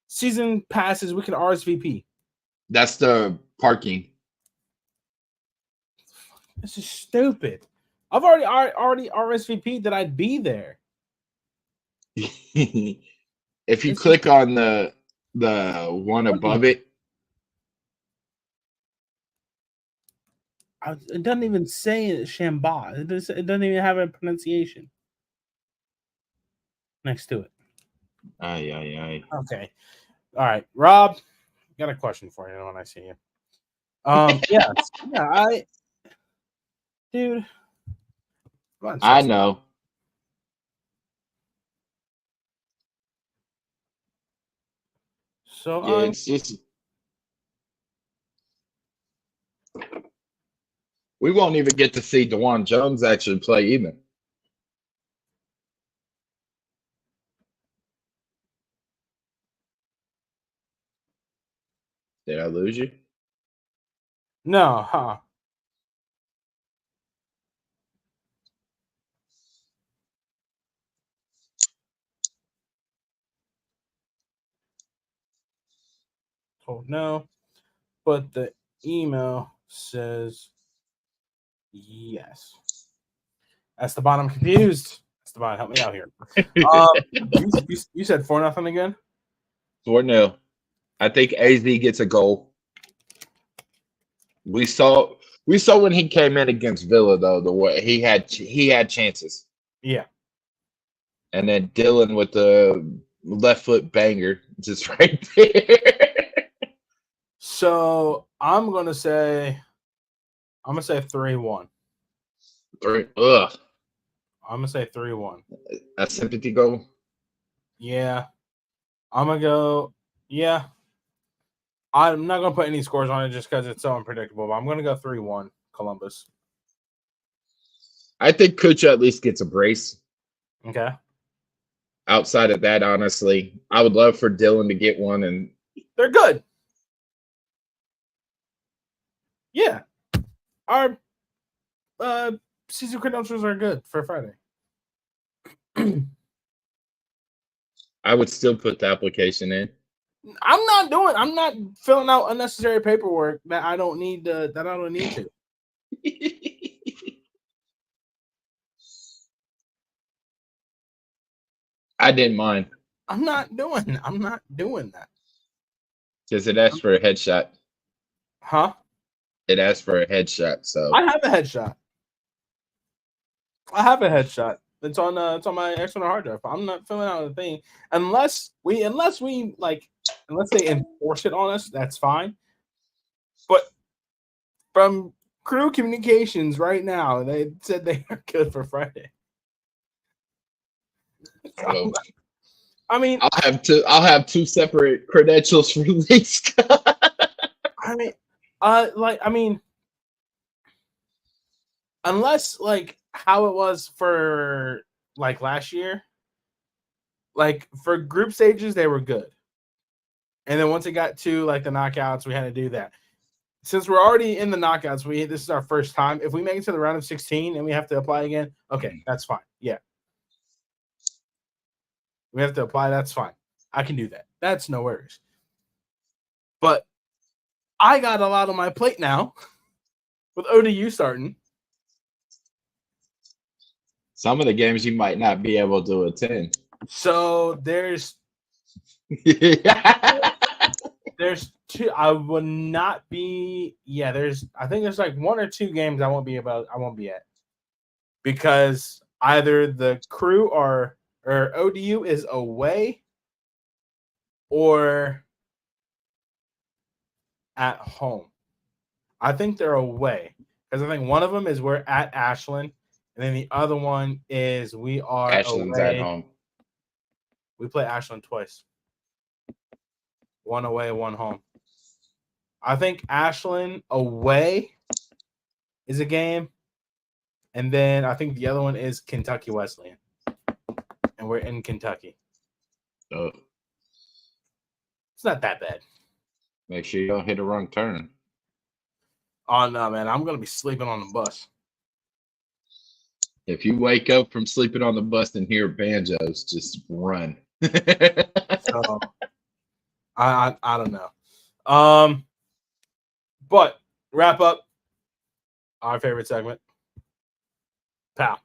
season passes, we can RSVP. That's the parking. This is stupid. I've already RSVP'd that I'd be there. If you click on the one above it. It doesn't even say Shamba. It doesn't even have a pronunciation next to it. Aye. Okay. All right. Rob, got a question for you when I see you. Dude. Come on, I Chelsea. know. So Yeah, it's just we won't even get to see DeJuan Jones actually play either. Did I lose you? no, huh? Told no, but the email says yes. Esteban, I'm confused. Esteban, help me out here. You said 4-0 again? 4-0. I think AZ gets a goal. We saw when he came in against Villa though, the way he had chances. Yeah. And then Dylan with the left foot banger just right there. So I'm gonna say 3-1. Ugh. I'm gonna say 3-1. A sympathy goal. Yeah. I'm gonna go. Yeah. I'm not gonna put any scores on it just because it's so unpredictable, but I'm gonna go 3-1 Columbus. I think Kucha at least gets a brace. Okay. Outside of that, honestly, I would love for Dylan to get one, and they're good. Yeah. Our season credentials are good for Friday. I would still put the application in. I'm not filling out unnecessary paperwork that I don't need to. I didn't mind. I'm not doing that. Because it asked for a headshot. Huh? It asked for a headshot, so I have a headshot. It's on my external hard drive. I'm not filling out a thing unless they enforce it on us. That's fine. But from crew communications right now, they said they are good for Friday. well, I mean, I'll have two separate credentials released. Unless like how it was for like last year, like for group stages they were good, and then once it got to like the knockouts, we had to do that. Since we're already in the knockouts, this is our first time. If we make it to the round of 16 and we have to apply again, okay, that's fine. Yeah, we have to apply. That's fine. I can do that. That's no worries. But I got a lot on my plate now with ODU starting. Some of the games you might not be able to attend. So there's two. I will not be. Yeah, I think there's like 1 or 2 games I won't be at because either the crew or ODU is away or at home. I think they're away because I think one of them is we're at Ashland, and then the other one is we are Ashland's away. at home. We play Ashland twice. 1 away, 1 home. I think Ashland away is a game, and then I think the other one is Kentucky Wesleyan, and we're in Kentucky. Oh. It's not that bad. Make sure you don't hit a wrong turn. Oh no, man! I'm gonna be sleeping on the bus. If you wake up from sleeping on the bus and hear banjos, just run. So I don't know. But wrap up our favorite segment. Pow.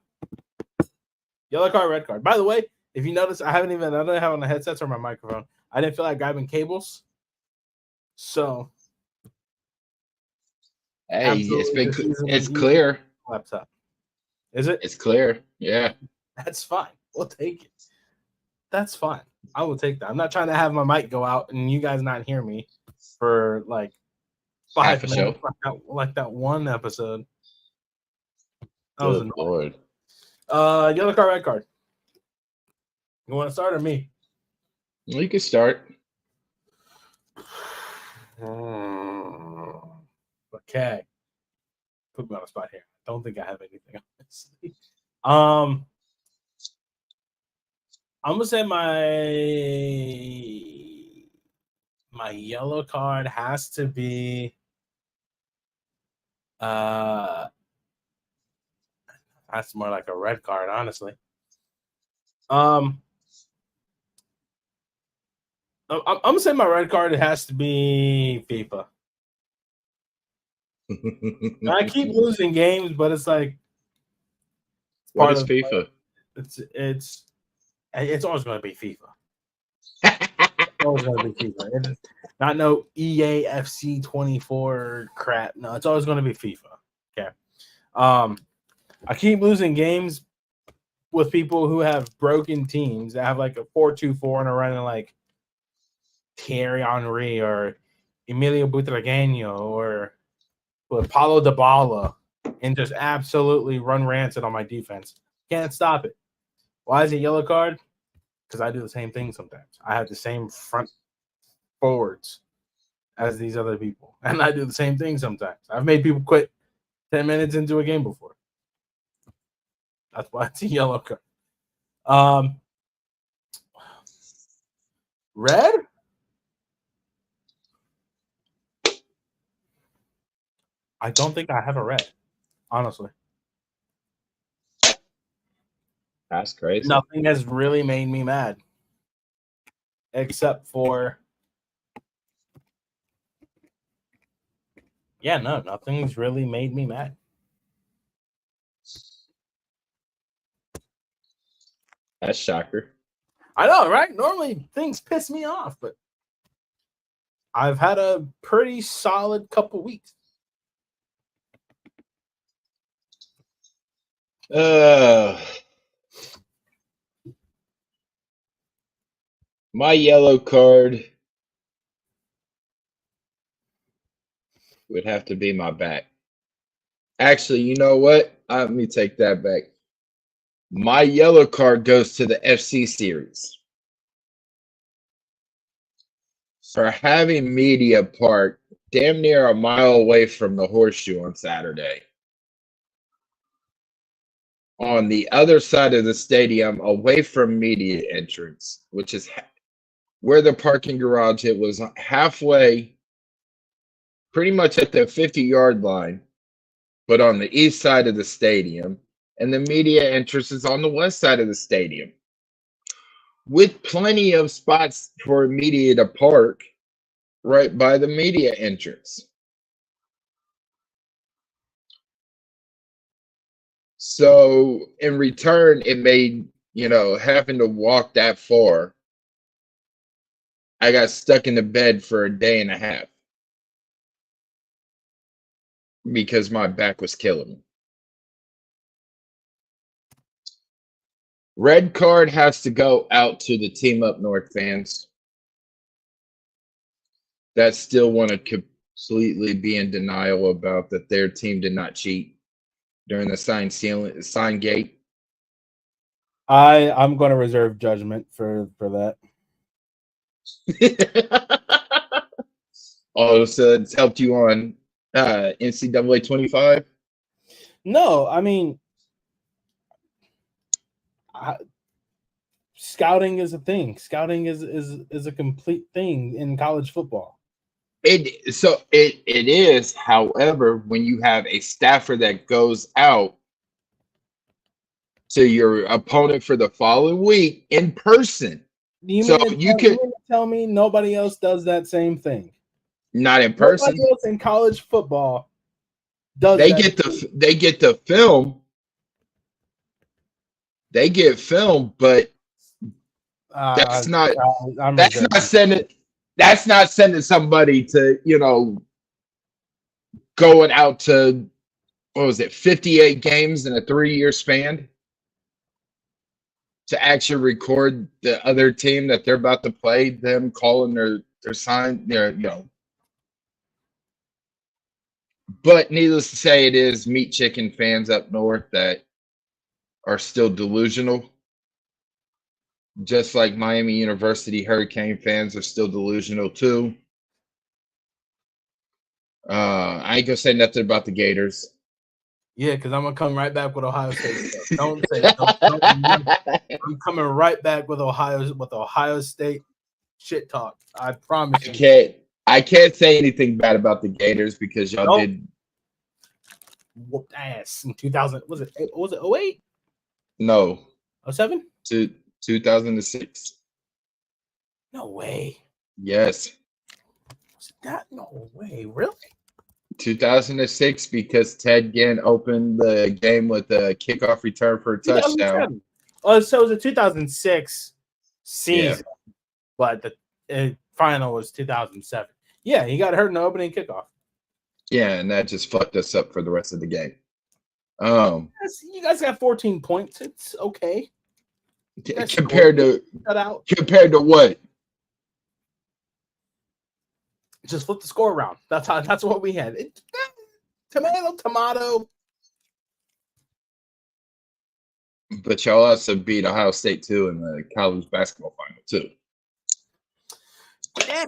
Yellow card, red card. By the way, if you notice, I don't have on the headsets or my microphone. I didn't feel like grabbing cables. So hey, it's clear. Laptop. Is it? It's clear. Yeah. That's fine. We'll take it. That's fine. I will take that. I'm not trying to have my mic go out and you guys not hear me. for like Half 5 a minutes, show. like that one episode. That was Good Lord. yellow card, red card. You want to start or me? Well, you can start. Okay. Put me on the spot here. I don't think I have anything, honestly. I'm gonna say my yellow card has to be that's more like a red card, honestly. I'm gonna say my red card has to be FIFA. I keep losing games, but it's like What is FIFA? It's always going to be FIFA. It's always going to be FIFA. It's not no EAFC 24 crap. No, it's always going to be FIFA. Okay. I keep losing games with people who have broken teams that have like a 4-2-4 and are running like Thierry Henry or Emilio Butragueño or with Paulo Dybala and just absolutely run rancid on my defense. Can't stop it. Why is it yellow card? Because I do the same thing sometimes. I have the same front forwards as these other people. And I do the same thing sometimes. I've made people quit 10 minutes into a game before. That's why it's a yellow card. Red? I don't think I have a red, honestly. That's crazy. Nothing has really made me mad. Except for nothing's really made me mad. That's shocker. I know, right? Normally things piss me off, but I've had a pretty solid couple weeks. My yellow card would have to be my back. Actually, you know what? Let me take that back. My yellow card goes to the FC series for having Media Park damn near a mile away from the Horseshoe on Saturday. On the other side of the stadium, away from media entrance, which is where the parking garage it was halfway, pretty much at the 50-yard line, but on the east side of the stadium, and the media entrance is on the west side of the stadium, with plenty of spots for media to park right by the media entrance. So in return, it made, having to walk that far, I got stuck in the bed for a day and a half because my back was killing me. Red card has to go out to the Team Up North fans that still want to completely be in denial about that their team did not cheat during the sign gate. I'm going to reserve judgment for that. Oh, so it's helped you on NCAA 25? No, I mean, scouting is a thing. Scouting is a complete thing in college football. It is. However, when you have a staffer that goes out to your opponent for the following week in person, You mean tell me nobody else does that same thing? Not in person. Nobody else in college football does. They get the film. They get film, but that's not sending somebody to going out to, what was it, 58 games in a 3-year span to actually record the other team that they're about to play, them calling their sign, But needless to say, it is meat chicken fans up north that are still delusional. Just like Miami University Hurricane fans are still delusional too. I ain't gonna say nothing about the Gators. Yeah, because I'm gonna come right back with Ohio State stuff. Don't say don't. I'm coming right back with Ohio State shit talk. I promise you. I can't say anything bad about the Gators because y'all did whooped ass in 2000. Was it 08? No. 07? 2006. No way. Yes. Was that? No way. Really? 2006 because Ted Ginn opened the game with a kickoff return for a touchdown. Oh, so it was a 2006 season, but the final was 2007. Yeah, he got hurt in the opening kickoff. Yeah, and that just fucked us up for the rest of the game. You guys got 14 points. It's okay. Compared to what? Just flip the score around. That's what we had. Tomato. But y'all also beat Ohio State too in the college basketball final too. Yeah.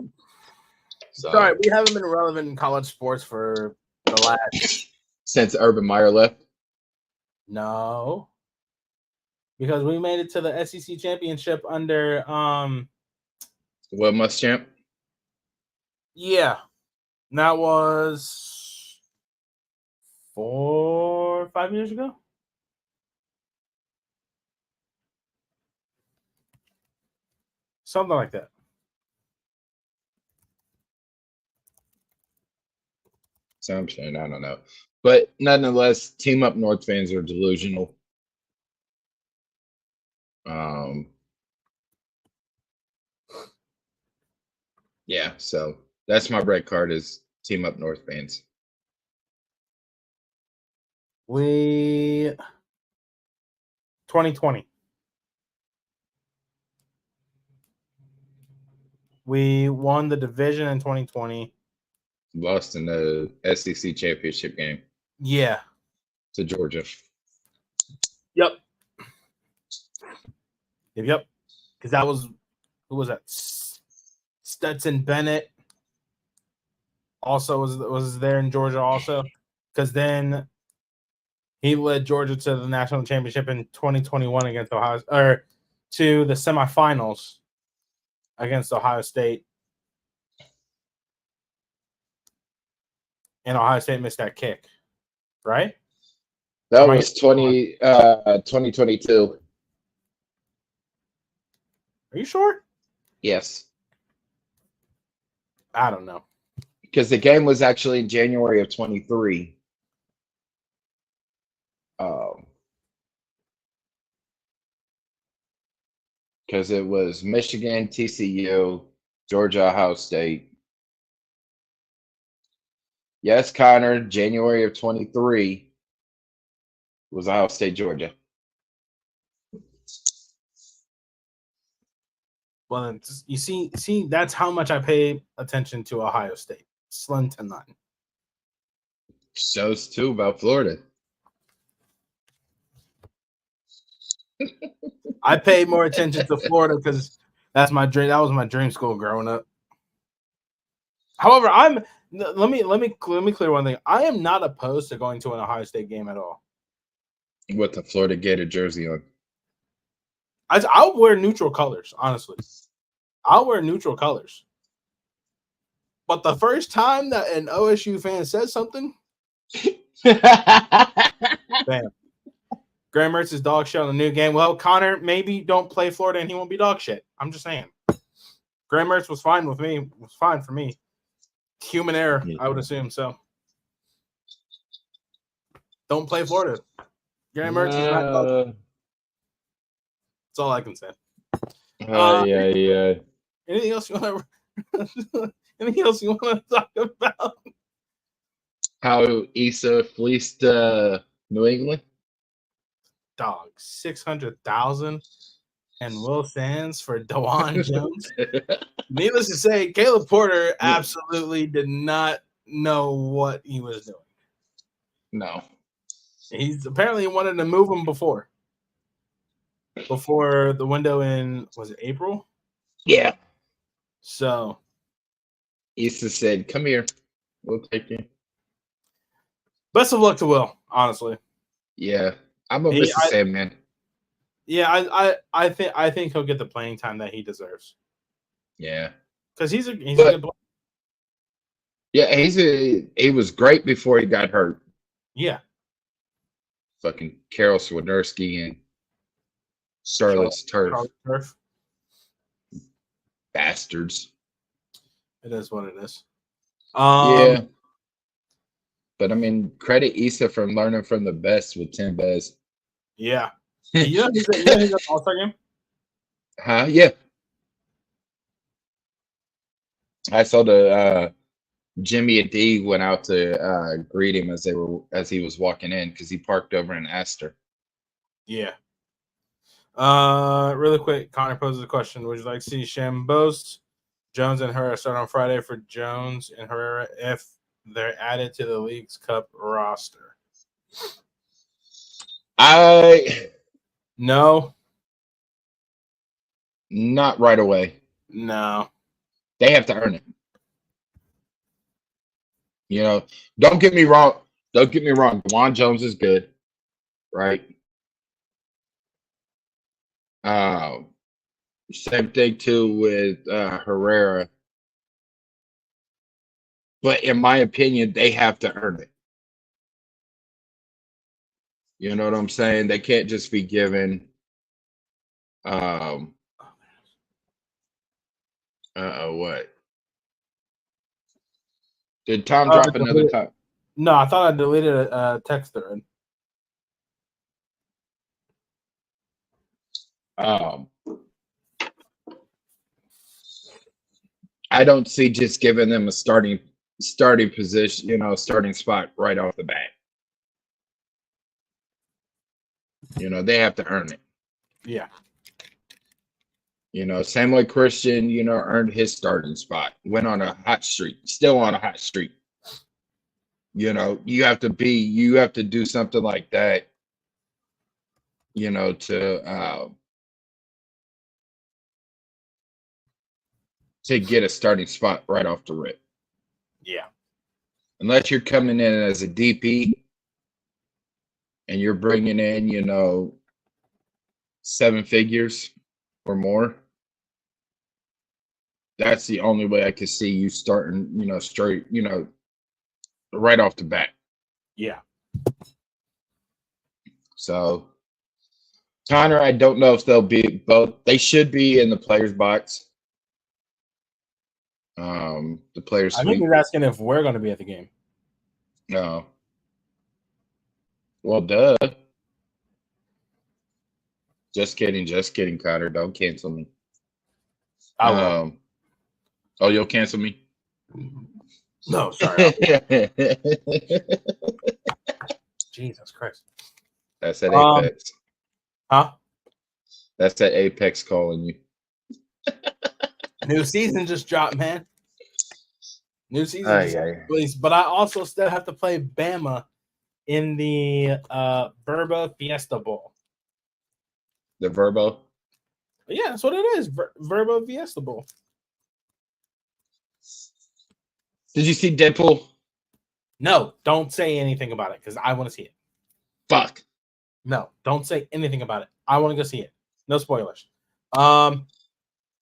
Sorry, we haven't been relevant in college sports for the last since Urban Meyer left. No, because we made it to the SEC championship under Will Muschamp. Yeah, that was 4 or 5 years ago. Something like that. So I'm saying, I don't know. But nonetheless, Team Up North fans are delusional. Yeah, so that's my red card is Team Up North fans. We 2020. We won the division in 2020. Lost in the SEC championship game. Yeah. To Georgia. Yep. Because that was, who was that? Stetson Bennett also was there in Georgia also. Because then he led Georgia to the national championship in 2021 against Ohio, or to the semifinals against Ohio State. And Ohio State missed that kick, right? That was 2022. Are you sure? Yes. I don't know. Because the game was actually in January of 23. Because it was Michigan, TCU, Georgia, Ohio State. Yes, Connor, January of 23 was Ohio State, Georgia. Well, you see, that's how much I pay attention to Ohio State. Slim to none. Shows too about Florida. I pay more attention to Florida because that's my dream. That was my dream school growing up. However, let me clear one thing. I am not opposed to going to an Ohio State game at all. With the Florida Gator jersey on. I'll wear neutral colors, honestly. I'll wear neutral colors. But the first time that an OSU fan says something, bam. Graham Mertz is dog shit on the new game. Well, Connor, maybe don't play Florida and he won't be dog shit. I'm just saying. Graham Mertz was fine with me. Was fine for me. Human error, I would assume so. Don't play Florida. Graham Mertz is not dog shit. That's all I can say. Yeah. Anything else you want to? Anything else you want to talk about? How Issa fleeced New England? Dog, 600,000 and Will Sands for DeJuan Jones. Needless to say, Caleb Porter absolutely did not know what he was doing. No. He's apparently wanted to move him before the window in, was it April? Yeah. So Issa said, "Come here, we'll take you." best of luck to Will, honestly. Yeah, I'm gonna miss the Sandman. Yeah, I think he'll get the playing time that he deserves. Yeah, because he's a good player. Yeah, he was great before he got hurt. Yeah, Fucking Carol Swiderski and Charlotte's Turf. Bastards. It is what it is. Yeah. But I mean, credit Issa for learning from the best with Tim Bez. Yeah. You know he's an All-Star game? Huh? Yeah. I saw the Jimmy and D went out to greet him as he was walking in because he parked over in Astor. Yeah. Really quick, Connor poses a question. Would you like to see Shem boast? Jones and Herrera start on Friday for Jones and Herrera if they're added to the League's Cup roster. No. Not right away. No. They have to earn it. You know, don't get me wrong. Juwan Jones is good, right? Same thing too with Herrera. But in my opinion, they have to earn it. You know what I'm saying? They can't just be given what? Did Tom drop another time? No, I thought I deleted a text thread. I don't see just giving them a starting position, starting spot right off the bat. They have to earn it. Yeah. Same like Christian, earned his starting spot, went on a hot streak, still on a hot streak. You have to do something like that, to get a starting spot right off the rip. Yeah. Unless you're coming in as a DP and you're bringing in, 7 figures or more. That's the only way I could see you starting, straight, right off the bat. Yeah. So, Connor, I don't know if they'll be both. They should be in the players' box. The players' suite. I think he's asking if we're going to be at the game. No. Well, duh. Just kidding, Connor. Don't cancel me. I will. Oh, you'll cancel me? No, sorry. Jesus Christ. That's at Apex. Huh? That's at Apex calling you. New season just dropped, man. New season released. But I also still have to play Bama in the Verbo Fiesta Bowl. The Verbo? Yeah, that's what it is. Verbo Fiesta Bowl. Did you see Deadpool? No, don't say anything about it because I want to see it. Fuck. No, don't say anything about it. I want to go see it. No spoilers. Other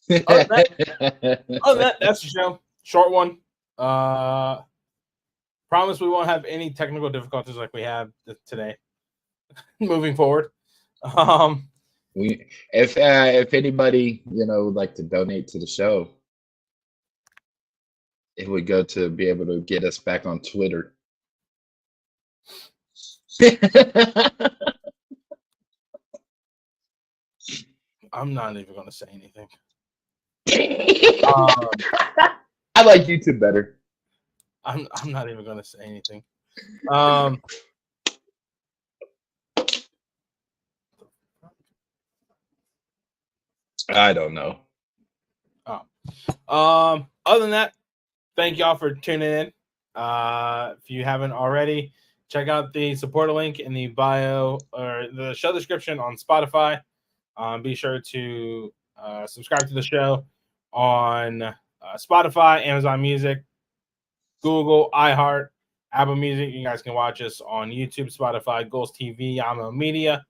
than that, that's the show. Short one. Promise we won't have any technical difficulties like we have today. Moving forward. If anybody would like to donate to the show, it would go to be able to get us back on Twitter. I'm not even going to say anything. I like YouTube better. I'm not even going to say anything. I don't know. Other than that, thank y'all for tuning in. If you haven't already, check out the supporter link in the bio or the show description on Spotify. Be sure to subscribe to the show on Spotify, Amazon Music, Google, iHeart, Apple Music. You guys can watch us on YouTube, Spotify, Goals TV, Yamo Media.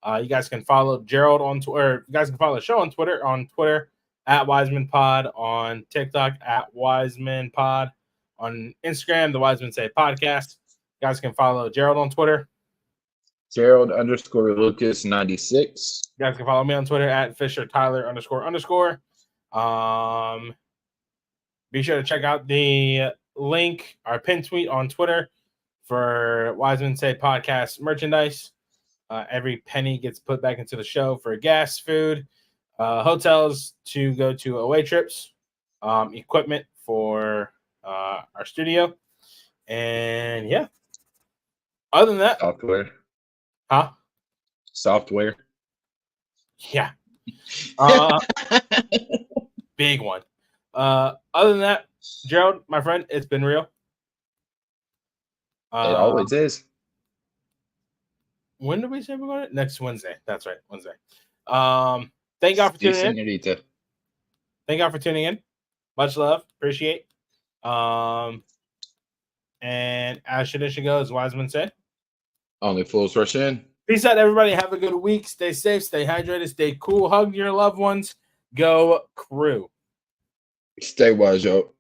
You guys can follow Jerald on Twitter. You guys can follow the show on Twitter at Wiseman Pod, on TikTok at Wiseman Pod, on Instagram, the Wiseman Say Podcast. You guys can follow Jerald on Twitter. Jerald_Lucas 96. You guys can follow me on Twitter at Fisher Tyler __. Be sure to check out the link, our pin tweet on Twitter for Wiseman Say Podcast merchandise. Every penny gets put back into the show for gas, food, hotels to go to away trips, equipment for our studio. And yeah. Other than that. Software. Huh? Software. Yeah. Big one. Other than that, Jerald, my friend, it's been real. It always is. When did we say we're going to? Next Wednesday. That's right, Wednesday. Thank God for tuning in. Thank God for tuning in. Much love. Appreciate. And as tradition goes, Wiseman said, only fools rush in. Peace out, everybody. Have a good week. Stay safe, stay hydrated, stay cool. Hug your loved ones. Go Crew. Stay wise, yo.